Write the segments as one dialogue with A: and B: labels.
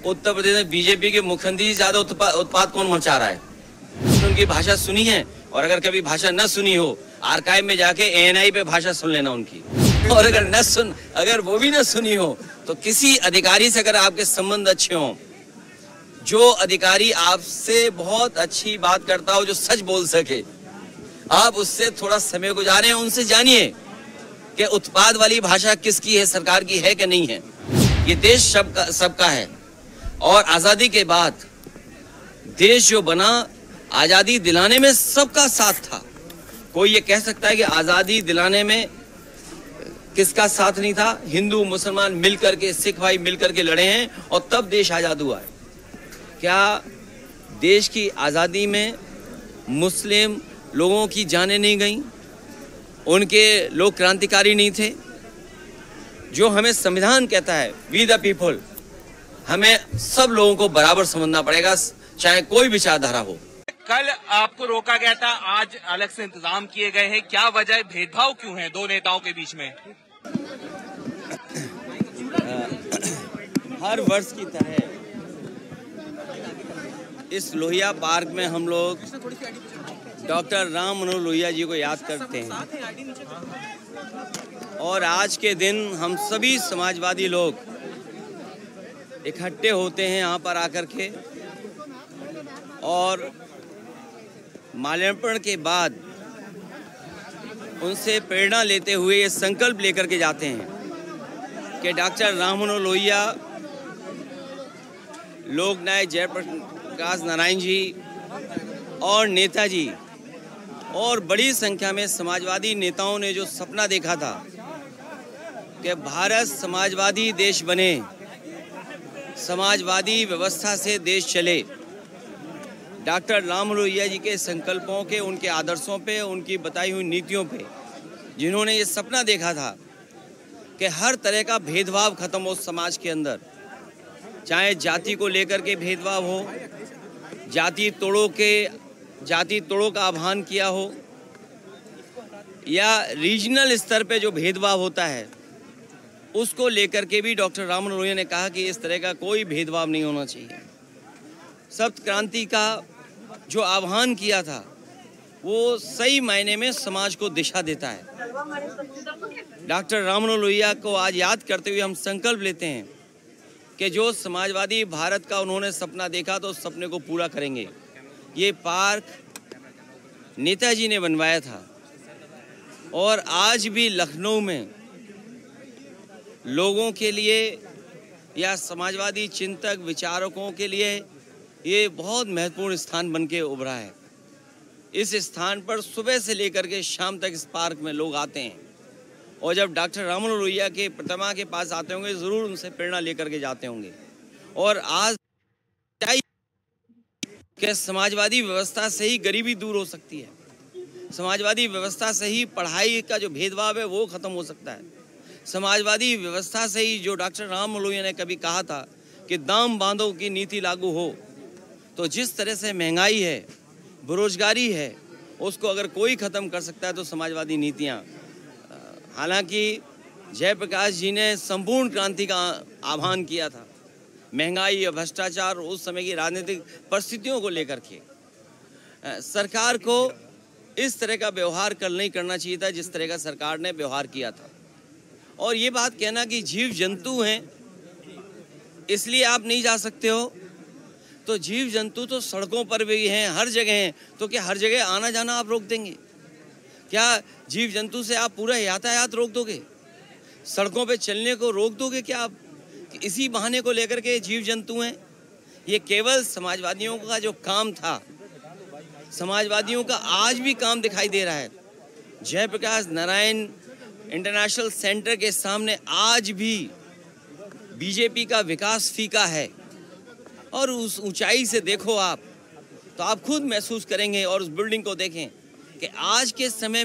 A: उत्तर प्रदेश में बीजेपी के मुख्यमंत्री ज्यादा उत्पाद कौन मचा रहा है? उनकी भाषा सुनी है, और अगर कभी भाषा न सुनी हो, आर्काइव में जाके एएनआई पे भाषा सुन लेना उनकी। और अगर वो भी न सुनी हो, तो किसी अधिकारी से अगर आपके संबंध अच्छे हों, जो अधिकारी आपसे बहुत अच्छी बात करता हो, जो सच बोल सके, आप उससे थोड़ा समय गुजारें, उनसे जानिए कि उत्पाद वाली भाषा किसकी है, सरकार की है कि नहीं है। ये देश सबका है, और आजादी के बाद देश जो बना, आजादी दिलाने में सबका साथ था। कोई ये कह सकता है कि आजादी दिलाने में किसका साथ नहीं था? हिंदू मुसलमान मिलकर के, सिख भाई मिलकर के लड़े हैं और तब देश आजाद हुआ है। क्या देश की आजादी में मुस्लिम लोगों की जानें नहीं गईं? उनके लोग क्रांतिकारी नहीं थे? जो हमें संविधान कहता है, वी द पीपल, हमें सब लोगों को बराबर समझना पड़ेगा, चाहे कोई विचारधारा हो।
B: कल आपको रोका गया था, आज अलग से इंतजाम किए गए हैं, क्या वजह, भेदभाव क्यों है दो नेताओं के बीच में?
A: हर वर्ष की तरह इस लोहिया पार्क में हम लोग डॉक्टर राम मनोहर लोहिया जी को याद करते हैं, और आज के दिन हम सभी समाजवादी लोग इकट्ठे होते हैं यहाँ पर आकर के, और माल्यार्पण के बाद उनसे प्रेरणा लेते हुए ये संकल्प लेकर के जाते हैं कि डॉक्टर राम मनोहर लोहिया, लोकनायक जयप्रकाश नारायण जी और नेताजी और बड़ी संख्या में समाजवादी नेताओं ने जो सपना देखा था कि भारत समाजवादी देश बने, समाजवादी व्यवस्था से देश चले, डॉक्टर राम मनोहर लोहिया जी के संकल्पों के, उनके आदर्शों पे, उनकी बताई हुई नीतियों पे, जिन्होंने ये सपना देखा था कि हर तरह का भेदभाव खत्म हो समाज के अंदर, चाहे जाति को लेकर के भेदभाव हो, जाति तोड़ों का आह्वान किया हो, या रीजनल स्तर पे जो भेदभाव होता है उसको लेकर के भी डॉक्टर राम मनोहर लोहिया ने कहा कि इस तरह का कोई भेदभाव नहीं होना चाहिए। सप्त क्रांति का जो आह्वान किया था वो सही मायने में समाज को दिशा देता है। डॉक्टर राम मनोहर लोहिया को आज याद करते हुए हम संकल्प लेते हैं कि जो समाजवादी भारत का उन्होंने सपना देखा तो उस सपने को पूरा करेंगे। ये पार्क नेताजी ने बनवाया था, और आज भी लखनऊ में लोगों के लिए या समाजवादी चिंतक विचारकों के लिए ये बहुत महत्वपूर्ण स्थान बन के उभरा है। इस स्थान पर सुबह से लेकर के शाम तक इस पार्क में लोग आते हैं, और जब डॉक्टर राम मनोहर लोहिया के प्रतिमा के पास आते होंगे, ज़रूर उनसे प्रेरणा लेकर के जाते होंगे। और आज कि समाजवादी व्यवस्था से ही गरीबी दूर हो सकती है, समाजवादी व्यवस्था से ही पढ़ाई का जो भेदभाव है वो ख़त्म हो सकता है, समाजवादी व्यवस्था से ही जो डॉक्टर राम मनोहर लोहिया ने कभी कहा था कि दाम बांधो की नीति लागू हो, तो जिस तरह से महंगाई है, बेरोजगारी है, उसको अगर कोई ख़त्म कर सकता है तो समाजवादी नीतियाँ। हालांकि जयप्रकाश जी ने संपूर्ण क्रांति का आह्वान किया था, महंगाई और भ्रष्टाचार, उस समय की राजनीतिक परिस्थितियों को लेकर के सरकार को इस तरह का व्यवहार कल नहीं करना चाहिए था जिस तरह का सरकार ने व्यवहार किया था। और ये बात कहना कि जीव जंतु हैं इसलिए आप नहीं जा सकते हो, तो जीव जंतु तो सड़कों पर भी हैं, हर जगह हैं, तो क्या हर जगह आना जाना आप रोक देंगे? क्या जीव जंतु से आप पूरा यातायात रोक दोगे? सड़कों पे चलने को रोक दोगे क्या आप? इसी बहाने को लेकर के जीव जंतु हैं? ये केवल समाजवादियों का जो काम था, समाजवादियों का आज भी काम दिखाई दे रहा है। जयप्रकाश नारायण इंटरनेशनल सेंटर के सामने आज भी बीजेपी का विकास फीका है, और उस ऊंचाई से देखो आप तो आप खुद महसूस करेंगे, और उस बिल्डिंग को देखें कि आज के समय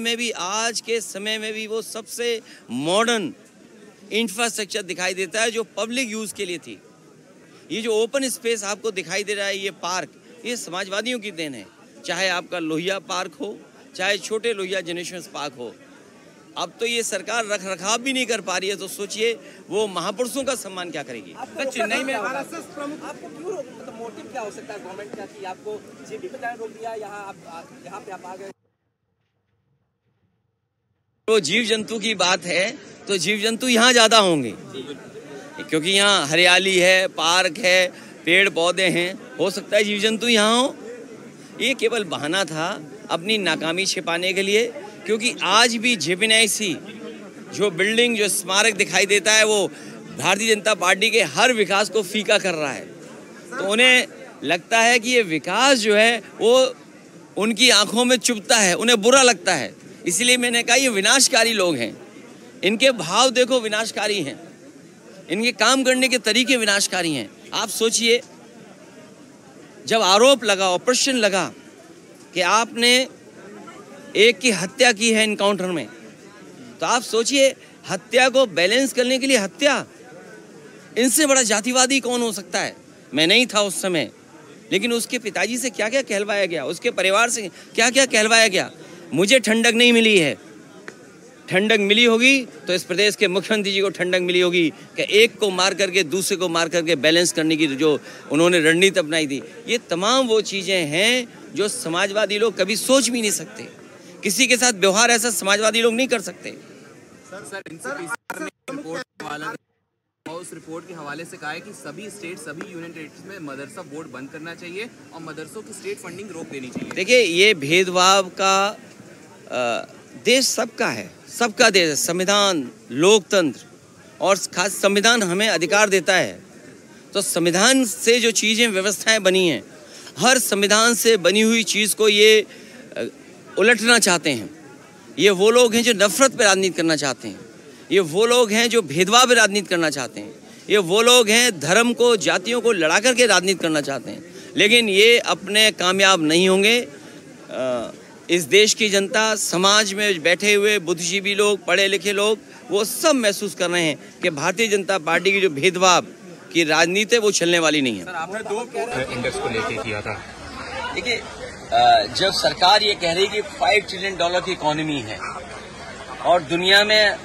A: में भी वो सबसे मॉडर्न इंफ्रास्ट्रक्चर दिखाई देता है जो पब्लिक यूज़ के लिए थी। ये जो ओपन स्पेस आपको दिखाई दे रहा है, ये पार्क, ये समाजवादियों की देन है। चाहे आपका लोहिया पार्क हो, चाहे छोटे लोहिया जनरेशन पार्क हो, अब तो ये सरकार रख रखाव भी नहीं कर पा रही है, तो सोचिए वो महापुरुषों का सम्मान क्या करेगी।
B: चेन्नई में
C: आरएसएस प्रमुख आपको क्यों रोक, मतलब मोटिव क्या हो सकता है गवर्नमेंट का कि आपको जेबी पे जाने रोक दिया, यहाँ पे आप आ गए?
A: वो जीव जंतु की बात है तो जीव जंतु यहाँ ज्यादा होंगे, क्योंकि यहाँ हरियाली है, पार्क है, पेड़ पौधे हैं, हो सकता है जीव जंतु यहाँ हो। ये केवल बहाना था अपनी नाकामी छिपाने के लिए, क्योंकि आज भी जेपीएनआईसी जो बिल्डिंग, जो स्मारक दिखाई देता है, वो भारतीय जनता पार्टी के हर विकास को फीका कर रहा है। तो उन्हें लगता है कि ये विकास जो है वो उनकी आंखों में चुभता है, उन्हें बुरा लगता है। इसलिए मैंने कहा ये विनाशकारी लोग हैं, इनके भाव देखो विनाशकारी हैं, इनके काम करने के तरीके विनाशकारी हैं। आप सोचिए, जब आरोप लगा और प्रश्न लगा कि आपने एक की हत्या की है इनकाउंटर में, तो आप सोचिए हत्या को बैलेंस करने के लिए हत्या, इनसे बड़ा जातिवादी कौन हो सकता है। मैं नहीं था उस समय, लेकिन उसके पिताजी से क्या क्या कहलवाया गया, उसके परिवार से क्या क्या कहलवाया गया। मुझे ठंडक नहीं मिली है, ठंडक मिली होगी तो इस प्रदेश के मुख्यमंत्री जी को ठंडक मिली होगी कि एक को मार करके दूसरे को मार करके बैलेंस करने की जो उन्होंने रणनीति अपनाई थी। ये तमाम वो चीज़ें हैं जो समाजवादी लोग कभी सोच भी नहीं सकते। किसी के साथ व्यवहार ऐसा समाजवादी लोग नहीं कर सकते।
D: उस रिपोर्ट के हवाले से कहा है कि सभी स्टेट, सभी यूनियन टेरिटरीज में मदरसा बोर्ड बंद करना चाहिए और मदरसों की स्टेट फंडिंग रोक देनी चाहिए।
A: देखिए, ये भेदभाव का देश सबका है, सबका देश है। संविधान, लोकतंत्र और खास संविधान हमें अधिकार देता है। तो संविधान से जो चीज़ें, व्यवस्थाएं बनी हैं, हर संविधान से बनी हुई चीज़ को ये उलटना चाहते हैं। ये वो लोग हैं जो नफरत पर राजनीति करना चाहते हैं, ये वो लोग हैं जो भेदभाव पर राजनीति करना चाहते हैं, ये वो लोग हैं धर्म को, जातियों को लड़ा करके राजनीति करना चाहते हैं। लेकिन ये अपने कामयाब नहीं होंगे। इस देश की जनता, समाज में बैठे हुए बुद्धिजीवी लोग, पढ़े लिखे लोग, वो सब महसूस कर रहे हैं कि भारतीय जनता पार्टी की जो भेदभाव की राजनीति है वो चलने वाली नहीं है।
D: सर, आपने 2 इंडेक्स को लेके किया था।
A: देखिए, जब सरकार ये कह रही कि $5 ट्रिलियन की इकोनॉमी है और दुनिया में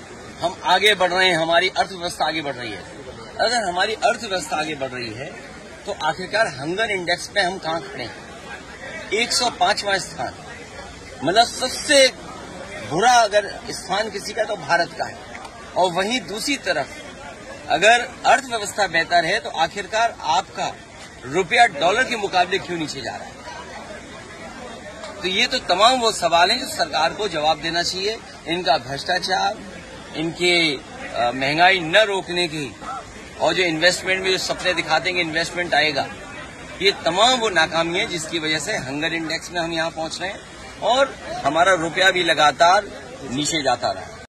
A: हम आगे बढ़ रहे हैं, हमारी अर्थव्यवस्था आगे बढ़ रही है, अगर हमारी अर्थव्यवस्था आगे बढ़ रही है तो आखिरकार हंगर इंडेक्स में हम कहाँ खड़े हैं? 105वां स्थान, मतलब सबसे बुरा अगर स्थान किसी का तो भारत का है। और वहीं दूसरी तरफ अगर अर्थव्यवस्था बेहतर है तो आखिरकार आपका रुपया डॉलर के मुकाबले क्यों नीचे जा रहा है? तो ये तो तमाम वो सवाल हैं जो सरकार को जवाब देना चाहिए। इनका भ्रष्टाचार, इनके महंगाई न रोकने की, और जो इन्वेस्टमेंट में जो सपने दिखाते हैं कि इन्वेस्टमेंट आएगा, ये तमाम वो नाकामी है जिसकी वजह से हंगर इंडेक्स में हम यहाँ पहुंच रहे हैं और हमारा रुपया भी लगातार नीचे जाता रहा है।